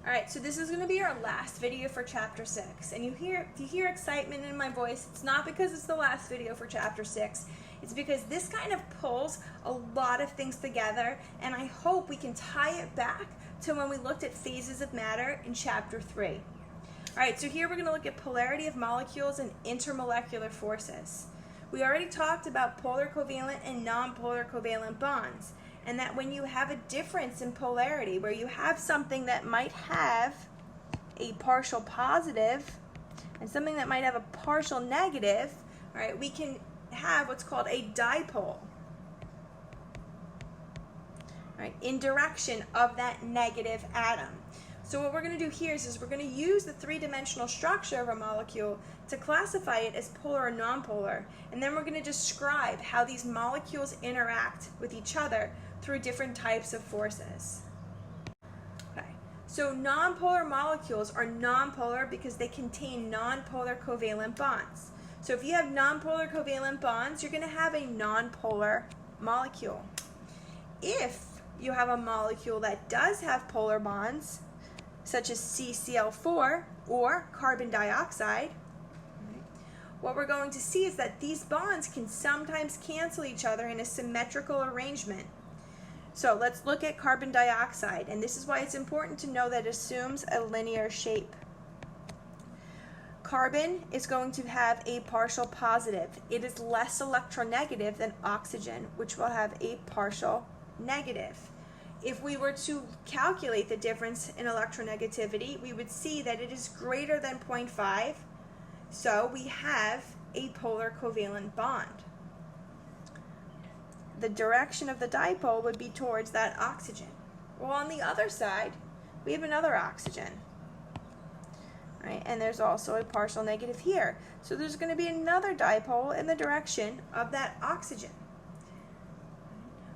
Alright, so this is going to be our last video for Chapter 6. And if you hear excitement in my voice, it's not because it's the last video for Chapter 6. It's because this kind of pulls a lot of things together, and I hope we can tie it back to when we looked at phases of matter in Chapter 3. Alright, so here we're going to look at polarity of molecules and intermolecular forces. We already talked about polar covalent and nonpolar covalent bonds, and that when you have a difference in polarity, where you have something that might have a partial positive and something that might have a partial negative, right, we can have what's called a dipole, right, in direction of that negative atom. So what we're going to do here is we're going to use the three-dimensional structure of a molecule to classify it as polar or nonpolar, and then we're going to describe how these molecules interact with each other through different types of forces. Okay, so nonpolar molecules are nonpolar because they contain nonpolar covalent bonds. So if you have nonpolar covalent bonds, you're going to have a nonpolar molecule. If you have a molecule that does have polar bonds, such as CCl4 or carbon dioxide, what we're going to see is that these bonds can sometimes cancel each other in a symmetrical arrangement. So let's look at carbon dioxide, and this is why it's important to know that it assumes a linear shape. Carbon is going to have a partial positive. It is less electronegative than oxygen, which will have a partial negative. If we were to calculate the difference in electronegativity, we would see that it is greater than 0.5, so we have a polar covalent bond. The direction of the dipole would be towards that oxygen. Well, on the other side, we have another oxygen, right? And there's also a partial negative here. So there's going to be another dipole in the direction of that oxygen.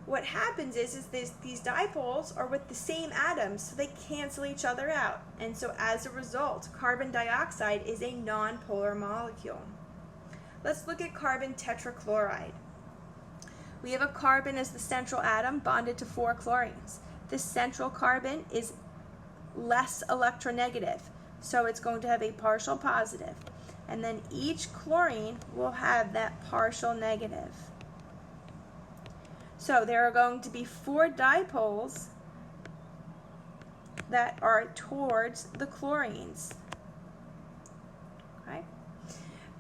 What happens is these dipoles are with the same atoms, so they cancel each other out. And so as a result, carbon dioxide is a nonpolar molecule. Let's look at carbon tetrachloride. We have a carbon as the central atom bonded to 4 chlorines. This central carbon is less electronegative, so it's going to have a partial positive. And then each chlorine will have that partial negative. So there are going to be 4 dipoles that are towards the chlorines. Okay?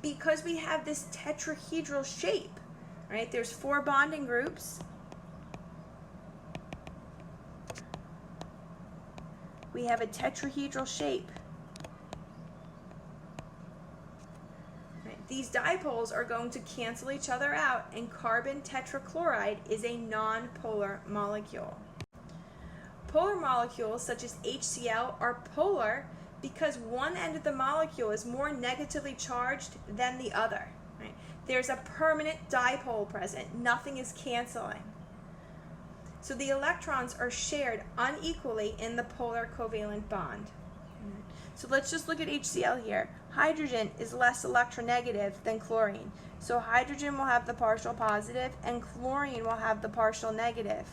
Because we have this tetrahedral shape, right? There's 4 bonding groups. We have a tetrahedral shape. These dipoles are going to cancel each other out, and carbon tetrachloride is a nonpolar molecule. Polar molecules such as HCl are polar because one end of the molecule is more negatively charged than the other. Right? There's a permanent dipole present. Nothing is canceling. So the electrons are shared unequally in the polar covalent bond. So let's just look at HCl here. Hydrogen is less electronegative than chlorine. So hydrogen will have the partial positive and chlorine will have the partial negative.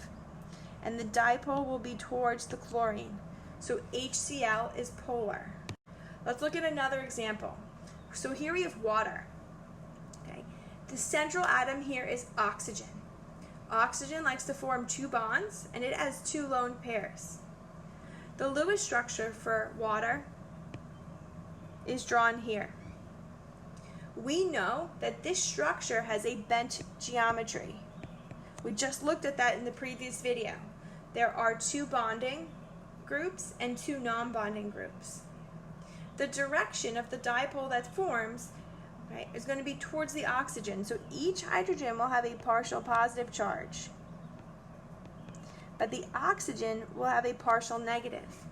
And the dipole will be towards the chlorine. So HCl is polar. Let's look at another example. So here we have water. Okay. The central atom here is oxygen. Oxygen likes to form 2 bonds, and it has 2 lone pairs. The Lewis structure for water is drawn here. We know that this structure has a bent geometry. We just looked at that in the previous video. There are 2 bonding groups and 2 non-bonding groups. The direction of the dipole that forms, right, is going to be towards the oxygen. So each hydrogen will have a partial positive charge, but the oxygen will have a partial negative.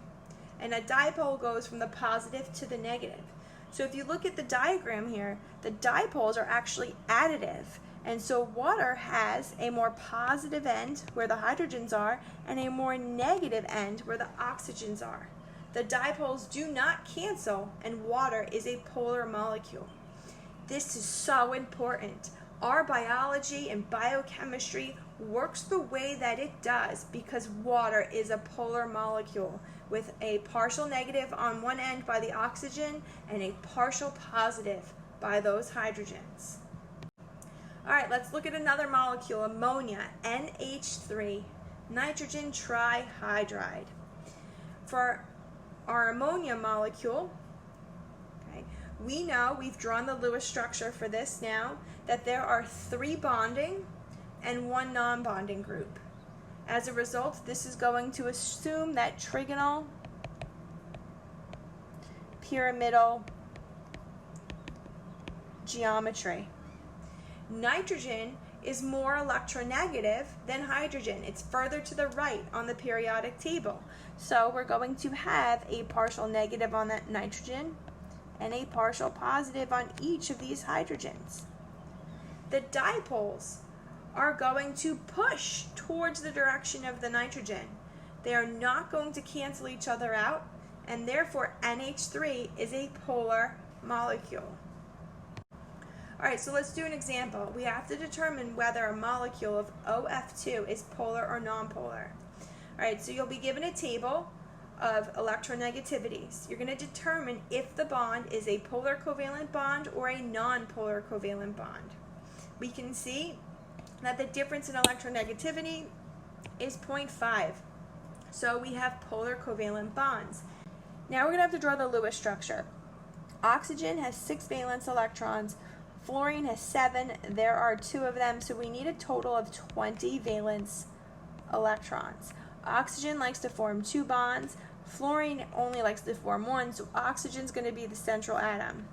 And a dipole goes from the positive to the negative. So if you look at the diagram here, the dipoles are actually additive. And so water has a more positive end where the hydrogens are and a more negative end where the oxygens are. The dipoles do not cancel, and water is a polar molecule. This is so important. Our biology and biochemistry works the way that it does because water is a polar molecule with a partial negative on one end by the oxygen and a partial positive by those hydrogens. All right, let's look at another molecule, ammonia, NH3, nitrogen trihydride. For our ammonia molecule, okay, we know, we've drawn the Lewis structure for this now, that there are 3 bonding and 1 non-bonding group. As a result, this is going to assume that trigonal pyramidal geometry. Nitrogen is more electronegative than hydrogen. It's further to the right on the periodic table. So we're going to have a partial negative on that nitrogen and a partial positive on each of these hydrogens. The dipoles are going to push towards the direction of the nitrogen. They are not going to cancel each other out, and therefore NH3 is a polar molecule. All right, so let's do an example. We have to determine whether a molecule of OF2 is polar or nonpolar. All right, so you'll be given a table of electronegativities. You're going to determine if the bond is a polar covalent bond or a nonpolar covalent bond. We can see that the difference in electronegativity is 0.5. So we have polar covalent bonds. Now we're going to have to draw the Lewis structure. Oxygen has 6 valence electrons. Fluorine has 7. There are 2 of them, so we need a total of 20 valence electrons. Oxygen likes to form 2 bonds. Fluorine only likes to form 1, so oxygen is going to be the central atom.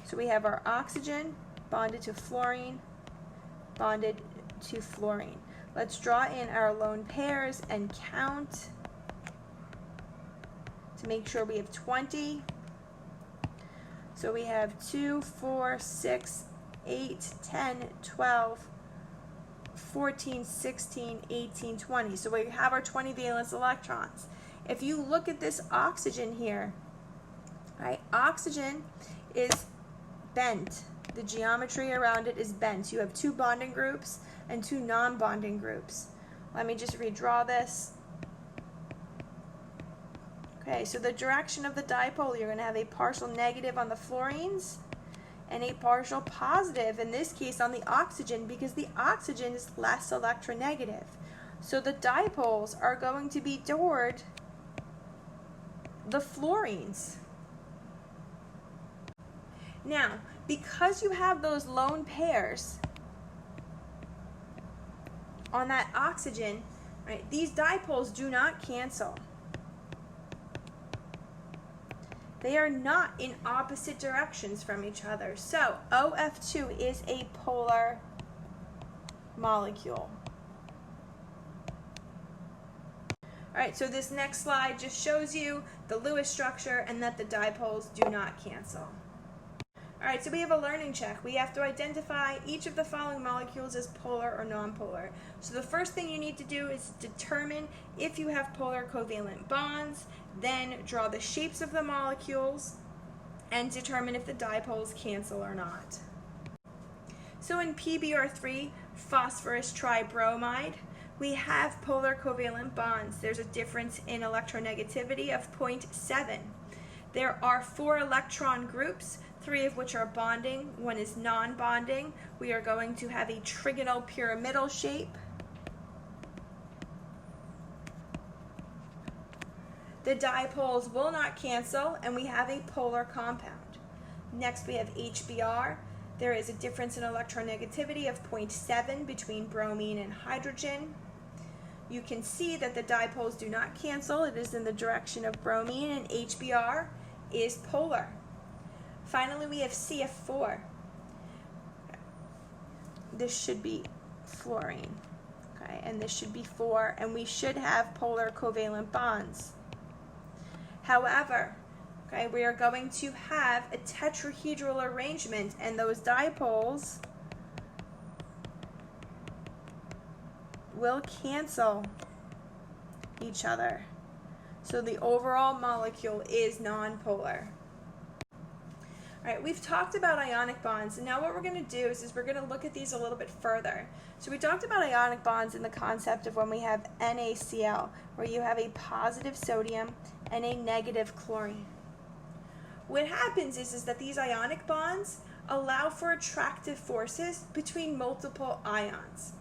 So we have our oxygen bonded to fluorine, bonded to fluorine. Let's draw in our lone pairs and count to make sure we have 20. So we have 2, 4, 6, 8, 10, 12, 14, 16, 18, 20. So we have our 20 valence electrons. If you look at this oxygen here, right, oxygen is bent. The geometry around it is bent. You have 2 bonding groups and 2 non-bonding groups. Let me just redraw this. Okay, so the direction of the dipole, you're going to have a partial negative on the fluorines and a partial positive, in this case, on the oxygen, because the oxygen is less electronegative. So the dipoles are going to be toward the fluorines. Now, because you have those lone pairs on that oxygen, right, these dipoles do not cancel. They are not in opposite directions from each other. So OF2 is a polar molecule. All right, so this next slide just shows you the Lewis structure and that the dipoles do not cancel. All right, so we have a learning check. We have to identify each of the following molecules as polar or nonpolar. So the first thing you need to do is determine if you have polar covalent bonds, then draw the shapes of the molecules, and determine if the dipoles cancel or not. So in PBr3, phosphorus tribromide, we have polar covalent bonds. There's a difference in electronegativity of 0.7. There are 4 electron groups, 3 of which are bonding, 1 is non-bonding. We are going to have a trigonal pyramidal shape. The dipoles will not cancel, and we have a polar compound. Next we have HBr. There is a difference in electronegativity of 0.7 between bromine and hydrogen. You can see that the dipoles do not cancel. It is in the direction of bromine, and HBr is polar. Finally, we have CF4. This should be fluorine, okay, and this should be 4, and we should have polar covalent bonds. However, okay, we are going to have a tetrahedral arrangement, and those dipoles will cancel each other. So the overall molecule is nonpolar. All right, we've talked about ionic bonds, and now what we're going to do is we're going to look at these a little bit further. So we talked about ionic bonds in the concept of when we have NaCl, where you have a positive sodium and a negative chlorine. What happens is that these ionic bonds allow for attractive forces between multiple ions.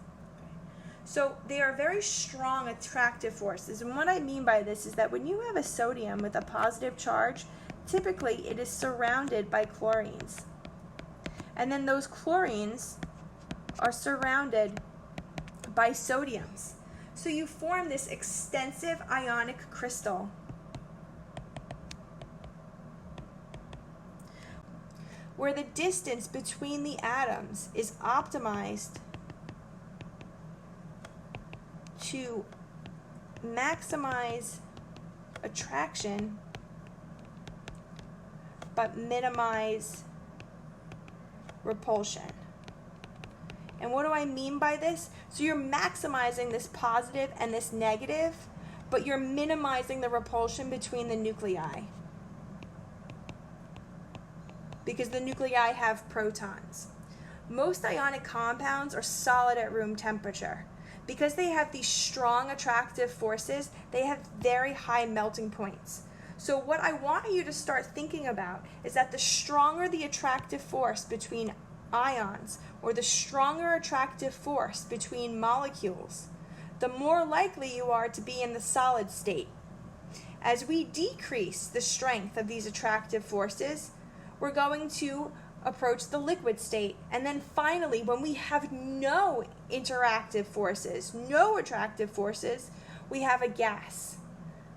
So they are very strong attractive forces, and what I mean by this is that when you have a sodium with a positive charge, typically it is surrounded by chlorines. And then those chlorines are surrounded by sodiums. So you form this extensive ionic crystal. Where the distance between the atoms is optimized to maximize attraction but minimize repulsion. And what do I mean by this? So you're maximizing this positive and this negative, but you're minimizing the repulsion between the nuclei, because the nuclei have protons. Most ionic compounds are solid at room temperature. Because they have these strong attractive forces, they have very high melting points. So what I want you to start thinking about is that the stronger the attractive force between ions, or the stronger attractive force between molecules, the more likely you are to be in the solid state. As we decrease the strength of these attractive forces, we're going to approach the liquid state. And then finally, when we have no interactive forces, no attractive forces, we have a gas.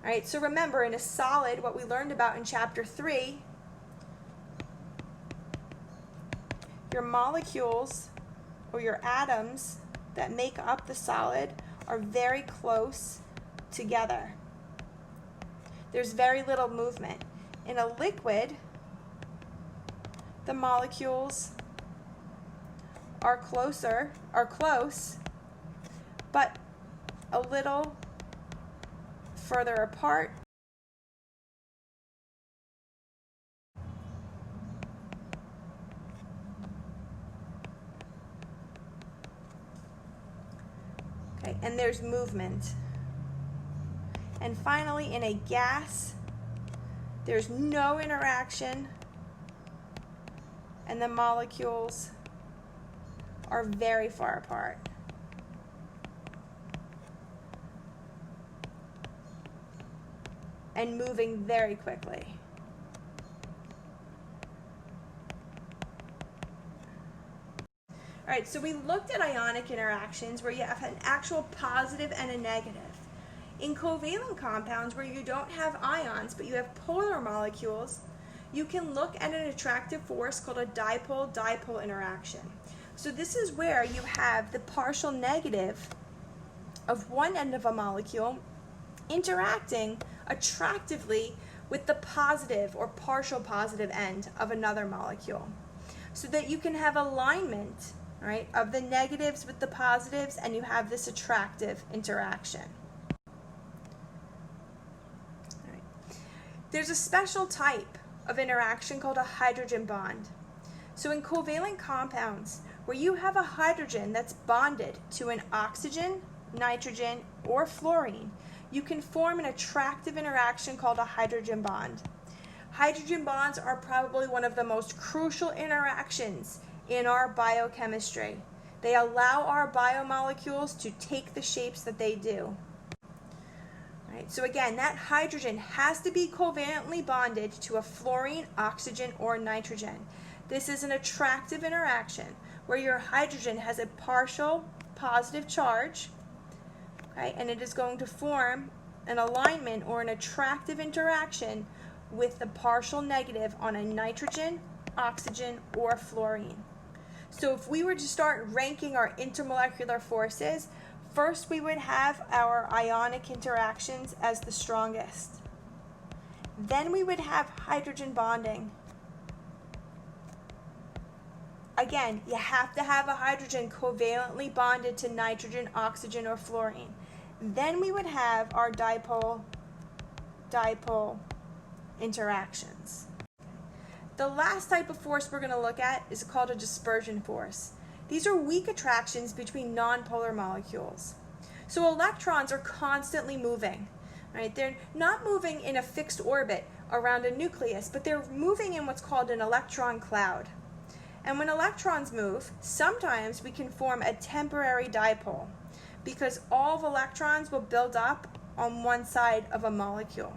All right, so remember, in a solid, what we learned about in chapter 3, your molecules or your atoms that make up the solid are very close together. There's very little movement. In a liquid, the molecules are close, but a little further apart. Okay, and there's movement. And finally, in a gas, there's no interaction, and the molecules are very far apart. And moving very quickly. All right, so we looked at ionic interactions where you have an actual positive and a negative. In covalent compounds where you don't have ions but you have polar molecules, you can look at an attractive force called a dipole-dipole interaction. So this is where you have the partial negative of one end of a molecule interacting attractively with the positive or partial positive end of another molecule, so that you can have alignment, right, of the negatives with the positives, and you have this attractive interaction. All right. There's a special type of interaction called a hydrogen bond. So in covalent compounds, where you have a hydrogen that's bonded to an oxygen, nitrogen, or fluorine, you can form an attractive interaction called a hydrogen bond. Hydrogen bonds are probably one of the most crucial interactions in our biochemistry. They allow our biomolecules to take the shapes that they do. Right, so again, that hydrogen has to be covalently bonded to a fluorine, oxygen, or nitrogen. This is an attractive interaction where your hydrogen has a partial positive charge, okay, and it is going to form an alignment or an attractive interaction with the partial negative on a nitrogen, oxygen, or fluorine. So if we were to start ranking our intermolecular forces, first we would have our ionic interactions as the strongest. Then we would have hydrogen bonding. Again, you have to have a hydrogen covalently bonded to nitrogen, oxygen, or fluorine. Then we would have our dipole-dipole interactions. The The last type of force we're going to look at is called a dispersion force. These are weak attractions between nonpolar molecules. So electrons are constantly moving, right? They're not moving in a fixed orbit around a nucleus, but they're moving in what's called an electron cloud. And when electrons move, sometimes we can form a temporary dipole because all the electrons will build up on one side of a molecule.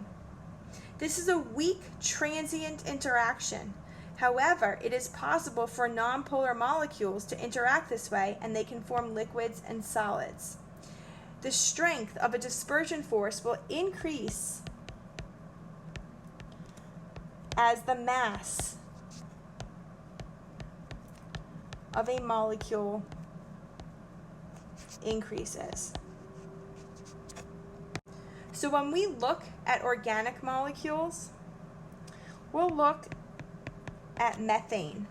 This is a weak transient interaction. However, it is possible for nonpolar molecules to interact this way, and they can form liquids and solids. The strength of a dispersion force will increase as the mass of a molecule increases. So when we look at organic molecules, we'll look at methane.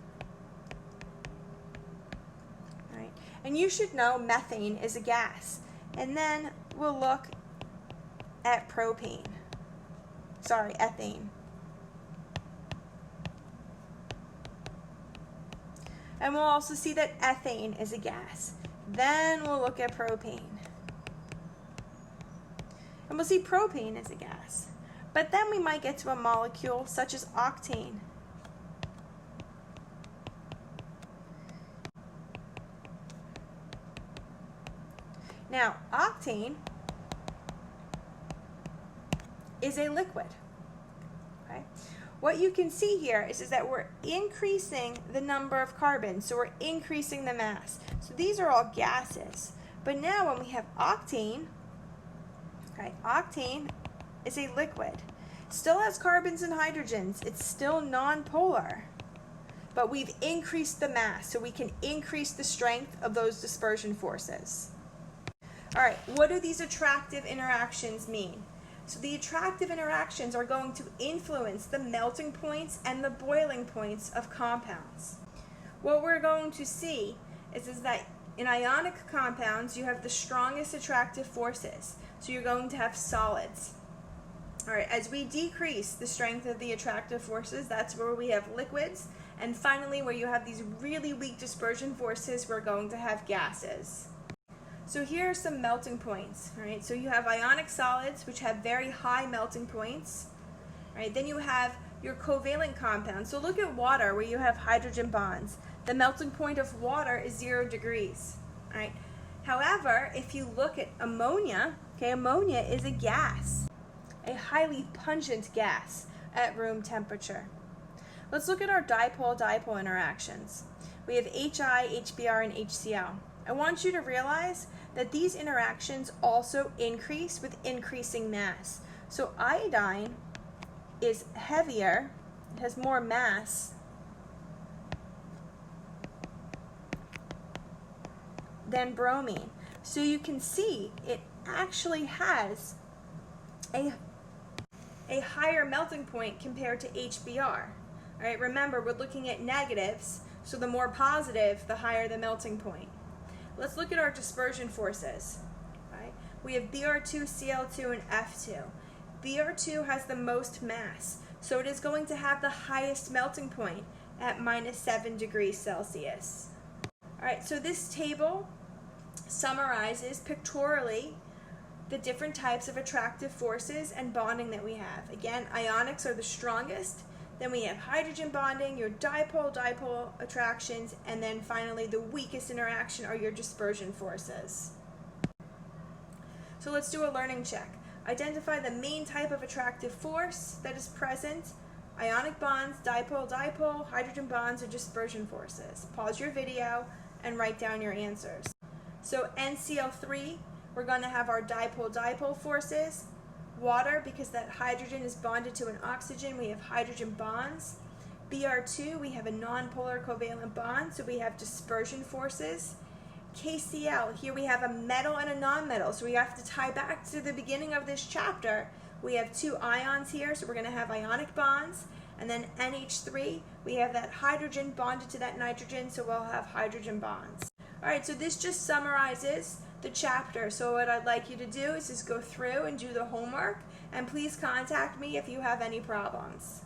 Right? And you should know methane is a gas. And then we'll look at ethane. And we'll also see that ethane is a gas. Then we'll look at propane. And we'll see propane is a gas. But then we might get to a molecule such as octane. Now, octane is a liquid. Okay? What you can see here is that we're increasing the number of carbons, so we're increasing the mass. So these are all gases. But now when we have octane, okay, octane is a liquid. Still has carbons and hydrogens. It's still nonpolar. But we've increased the mass, so we can increase the strength of those dispersion forces. All right, what do these attractive interactions mean? So the attractive interactions are going to influence the melting points and the boiling points of compounds. What we're going to see is that in ionic compounds, you have the strongest attractive forces. So you're going to have solids. All right, as we decrease the strength of the attractive forces, that's where we have liquids. And finally, where you have these really weak dispersion forces, we're going to have gases. So here are some melting points, right? So you have ionic solids, which have very high melting points, right? Then you have your covalent compounds. So look at water, where you have hydrogen bonds. The melting point of water is 0 degrees, right? However, if you look at ammonia, okay, ammonia is a gas, a highly pungent gas at room temperature. Let's look at our dipole-dipole interactions. We have HI, HBr, and HCl. I want you to realize that these interactions also increase with increasing mass. So iodine is heavier, it has more mass than bromine. So you can see it actually has a higher melting point compared to HBr. All right, remember, we're looking at negatives, so the more positive, the higher the melting point. Let's look at our dispersion forces. Right? We have Br2, Cl2, and F2. Br2 has the most mass, so it is going to have the highest melting point at -7 degrees Celsius. All right, so this table summarizes pictorially the different types of attractive forces and bonding that we have. Again, ionics are the strongest. Then we have hydrogen bonding, your dipole-dipole attractions, and then finally the weakest interaction are your dispersion forces. So let's do a learning check. Identify the main type of attractive force that is present: ionic bonds, dipole-dipole, hydrogen bonds, or dispersion forces. Pause your video and write down your answers. So NCl3, we're going to have our dipole-dipole forces. Water, because that hydrogen is bonded to an oxygen, we have hydrogen bonds. Br2, we have a nonpolar covalent bond, so we have dispersion forces. KCl, here we have a metal and a nonmetal, so we have to tie back to the beginning of this chapter. We have two ions here, so we're going to have ionic bonds. And then NH3, we have that hydrogen bonded to that nitrogen, so we'll have hydrogen bonds. All right, so this just summarizes the chapter. So what I'd like you to do is just go through and do the homework, and please contact me if you have any problems.